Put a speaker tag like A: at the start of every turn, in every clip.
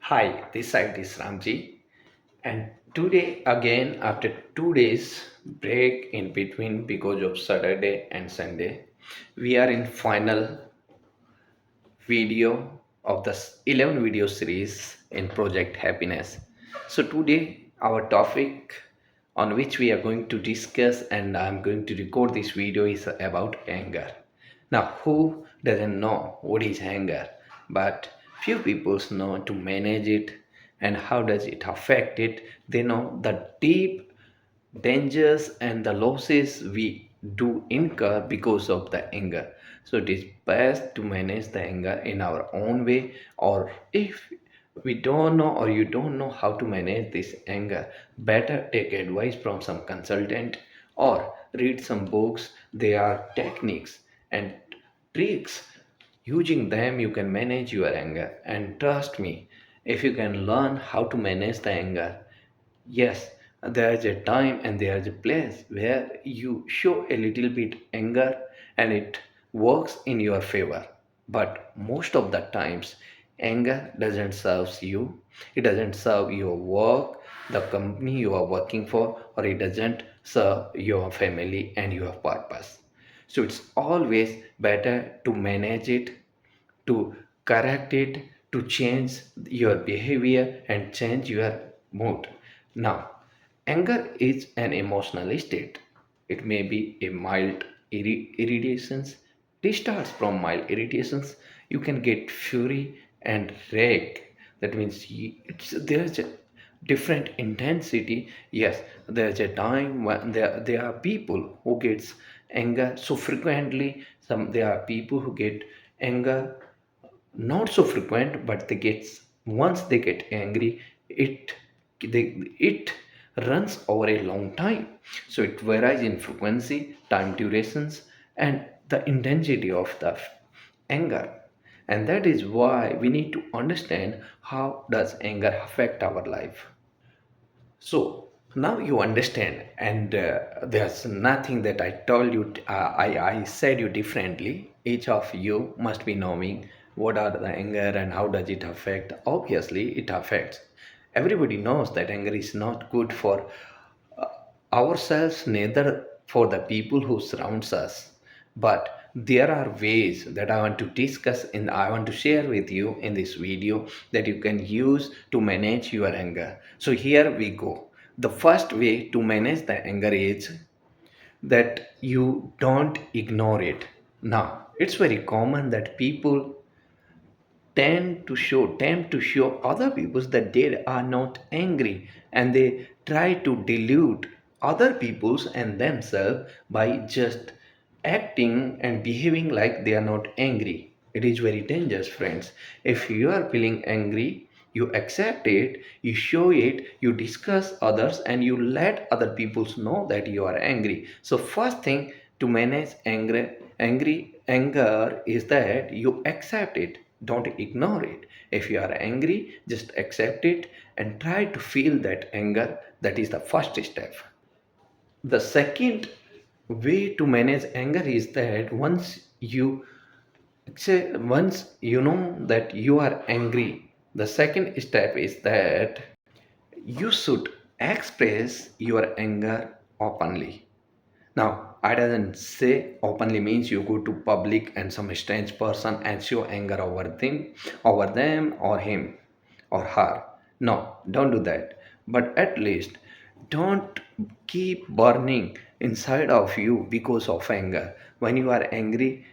A: Hi, this side is Ramji, and today again after 2 days break in between because of Saturday and Sunday, we are in final video of the 11 video series in Project Happiness. So today our topic on which we are going to discuss and I'm going to record this video is about anger. Now, who doesn't know what is anger? But few people know to manage it and how does it affect it. They know the deep dangers and the losses we do incur because of the anger. So it is best to manage the anger in our own way, or if we don't know or you don't know how to manage this anger, better take advice from some consultant or read some books. There are techniques and tricks. Using them, you can manage your anger. And trust me, if you can learn how to manage the anger, yes, there is a time and there is a place where you show a little bit anger and it works in your favor. But most of the times, anger doesn't serve you. It doesn't serve your work, the company you are working for, or it doesn't serve your family and your purpose. So it's always better to manage it, to correct it, to change your behavior and change your mood. Now, anger is an emotional state. It may be a mild irritations. This starts from mild irritations. You can get fury and rage. That means there's a different intensity. Yes, there's a time when there are people who gets anger so frequently. There are people who get anger not so frequent, but they get once they get angry, it runs over a long time. So it varies in frequency, time durations, and the intensity of the anger. And that is why we need to understand how does anger affect our life. So now you understand, and there's nothing that I told you, I said you differently. Each of you must be knowing what are the anger and how does it affect. Obviously, it affects. Everybody knows that anger is not good for ourselves, neither for the people who surrounds us. But there are ways that I want to discuss and I want to share with you in this video that you can use to manage your anger. So here we go. The first way to manage the anger is that you don't ignore it. Now, it's very common that people tend to show other people that they are not angry, and they try to delude other people's and themselves by just acting and behaving like they are not angry. It is very dangerous, friends. If you are feeling angry, you accept it, you show it, you discuss others, and you let other people know that you are angry. So first thing to manage anger is that you accept it. Don't ignore it. If you are angry, just accept it and try to feel that anger. That is the first step. The second way to manage anger is that once you know that you are angry, the second step is that you should express your anger openly. Now, I doesn't say openly means you go to public and some strange person and show anger over them or him or her. No, don't do that. But at least don't keep burning inside of you because of anger. When you are angry,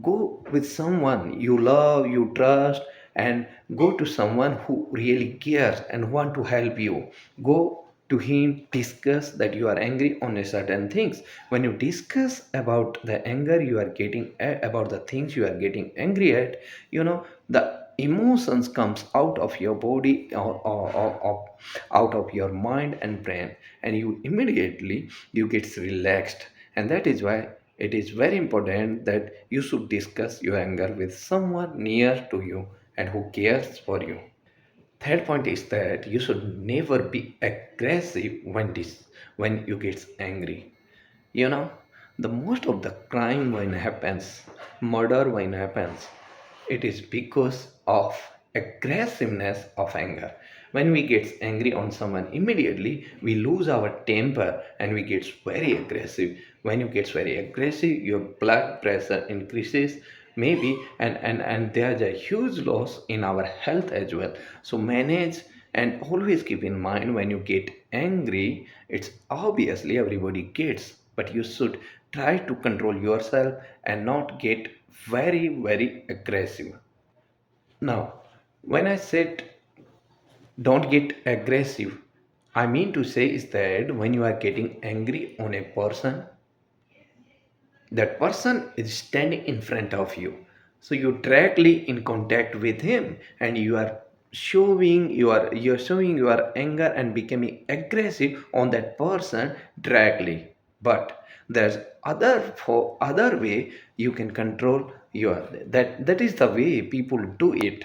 A: go with someone you love, you trust, and go to someone who really cares and want to help you. Go to him, discuss that you are angry on a certain things. When you discuss about the anger you are getting about the things you are getting angry at, the emotions comes out of your body, or out of your mind and brain, and you immediately you get relaxed. And that is why it is very important that you should discuss your anger with someone near to you and who cares for you. Third point is that you should never be aggressive when you get angry. You know, the most of the crime when happens, murder when happens, it is because of aggressiveness of anger. When we get angry on someone, immediately we lose our temper and we get very aggressive. When you get very aggressive, your blood pressure increases maybe, and there's a huge loss in our health as well. So manage and always keep in mind, when you get angry, it's obviously everybody gets, but you should try to control yourself and not get very aggressive. Now, when I said don't get aggressive, I mean to say is that when you are getting angry on a person, that person is standing in front of you, so you're directly in contact with him, and you are showing your anger and becoming aggressive on that person directly. But there's other way you can control your, that is the way people do it.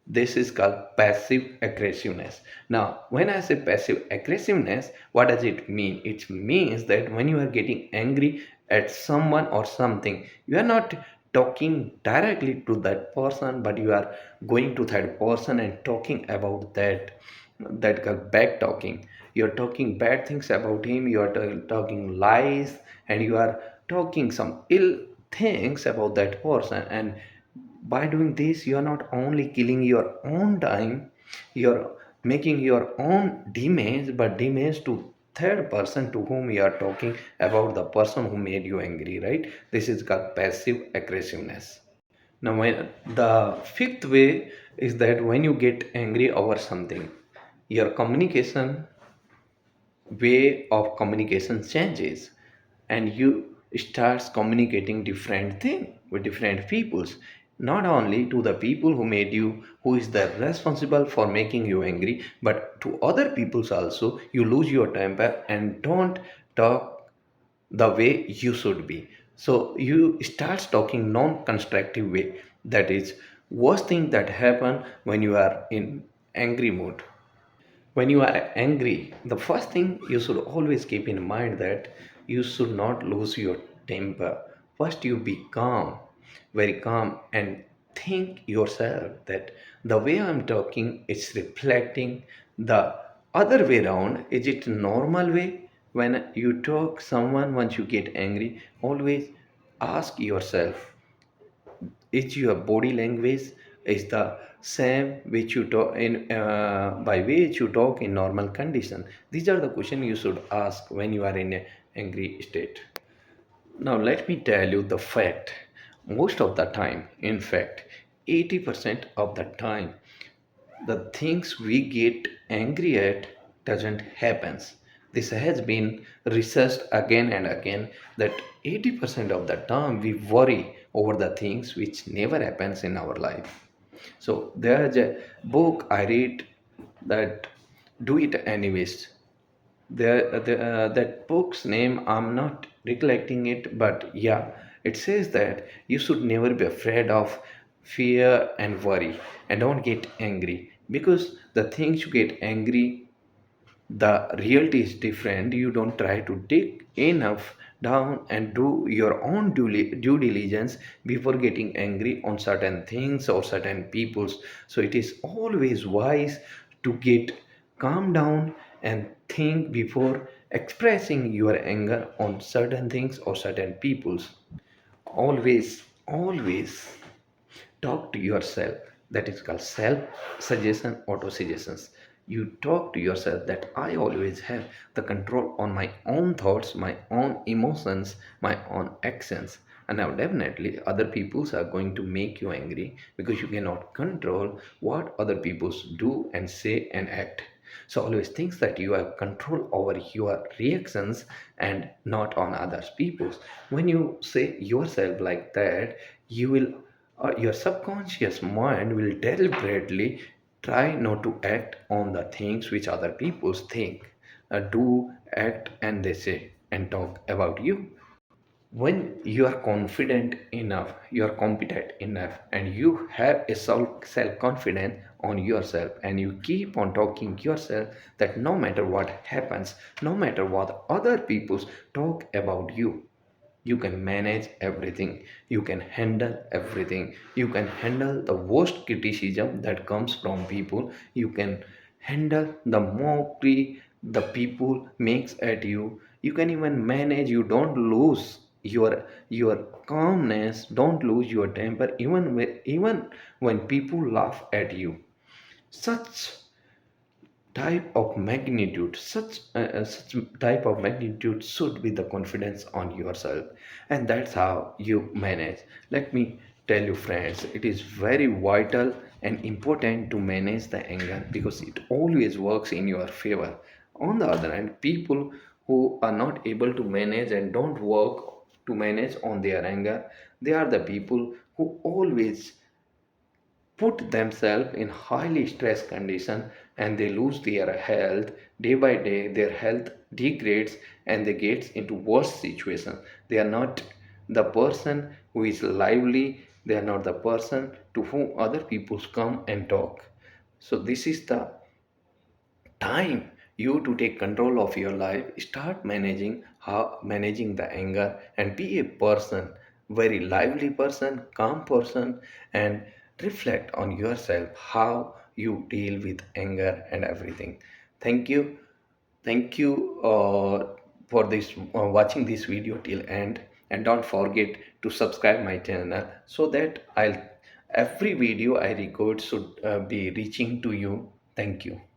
A: This is called passive aggressiveness. Now, when I say passive aggressiveness, what does it mean? It means that when you are getting angry at someone or something, you are not talking directly to that person, but you are going to that person and talking about that called back talking. You're talking bad things about him, you are talking lies, and you are talking some ill things about that person. And by doing this, you are not only killing your own time, you're making your own damage, but damage to third person to whom you are talking about, the person who made you angry, right? This is called passive aggressiveness. Now, when the fifth way is that when you get angry over something, your communication way of communication changes, and you starts communicating different thing with different peoples, not only to the people who made you, who is the responsible for making you angry, but to other peoples also. You lose your temper and don't talk the way you should be, so you start talking non-constructive way. That is worst thing that happen when you are in angry mood. When you are angry, the first thing you should always keep in mind that you should not lose your temper. First, you be calm, very calm, and think yourself that the way I'm talking is reflecting the other way around. Is it normal way? When you talk someone, once you get angry, always ask yourself, is your body language is the same which you talk in, by which you talk in normal condition? These are the questions you should ask when you are in a angry state. Now let me tell you the fact. Most of the time, in fact 80% of the time, the things we get angry at doesn't happens. This has been researched again and again, that 80% of the time we worry over the things which never happens in our life. So there's a book I read, that do it anyways. That book's name I'm not recollecting it, but yeah, it says that you should never be afraid of fear and worry, and don't get angry, because the things you get angry, the reality is different. You don't try to dig enough down and do your own due diligence before getting angry on certain things or certain peoples. So it is always wise to get calm down and think before expressing your anger on certain things or certain peoples. Always talk to yourself. That is called self suggestion, auto suggestions. You talk to yourself that I always have the control on my own thoughts, my own emotions, my own actions. And now definitely other peoples are going to make you angry, because you cannot control what other peoples do and say and act. So always think that you have control over your reactions and not on others people's. When you say yourself like that, you will, your subconscious mind will deliberately try not to act on the things which other people think, do, act, and they say and talk about you. When you are confident enough, you are competent enough, and you have a self confidence on yourself, and you keep on talking yourself that no matter what happens, no matter what other people talk about you, you can manage everything, you can handle everything, you can handle the worst criticism that comes from people, you can handle the mockery the people makes at you, you can even manage, you don't lose your calmness, don't lose your temper even when people laugh at you. Such type of magnitude, such type of magnitude should be the confidence on yourself, and that's how you manage. Let me tell you friends, it is very vital and important to manage the anger because it always works in your favor. On the other hand, people who are not able to manage and don't work to manage on their anger, they are the people who always put themselves in highly stress condition, and they lose their health day by day, their health degrades and they get into worse situation. They are not the person who is lively, they are not the person to whom other people come and talk. So this is the time you to take control of your life, start managing the anger and be a person, very lively person, calm person, and reflect on yourself how you deal with anger and everything. Thank you for this watching this video till end, and don't forget to subscribe my channel so that I'll every video I record should be reaching to you. Thank you.